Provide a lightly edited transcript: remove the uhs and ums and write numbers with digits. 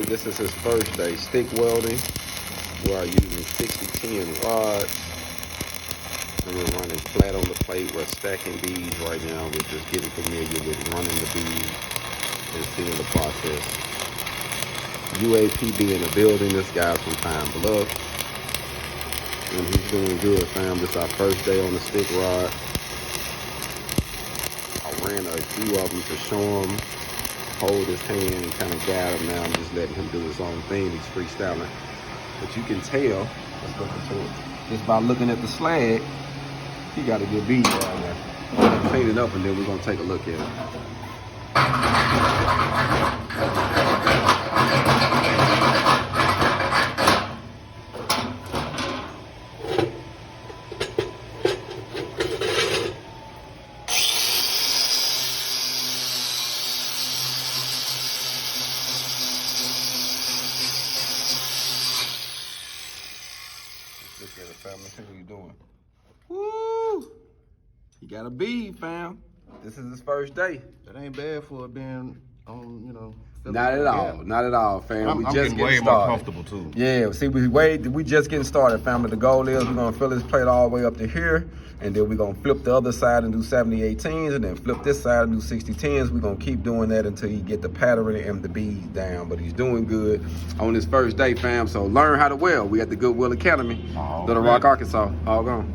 This is his first day stick welding. We are using 60-10 rods. And we're running flat on the plate. We're stacking beads right now. We're just getting familiar with running the beads and seeing the process. UAP being a building. This guy's from Pine Bluff. And he's doing good, fam. This is our first day on the stick rod. I ran a few of them to show him, hold his hand and kind of guide him. Now I'm just letting him do his own thing. He's freestyling. But you can tell, let's look into it, just by looking at the slag, he got a good bead down there. I'm gonna clean it up and then we're gonna take a look at it. Look at it, fam. Let's see what he's doing. Woo! He got a bead, fam. This is his first day. That ain't bad for it being on, you know. Not at all. Not at all, fam. I'm just getting way more comfortable too. Yeah, see, we just getting started, family. The goal is we're gonna fill this plate all the way up to here, and then we're gonna flip the other side and do 70-18s, and then flip this side and do 60-10s. We're gonna keep doing that until you get the pattern and the beads down. But he's doing good on his first day, fam. So learn how to weld. We at the Goodwill Academy, Little Rock, Arkansas. All gone.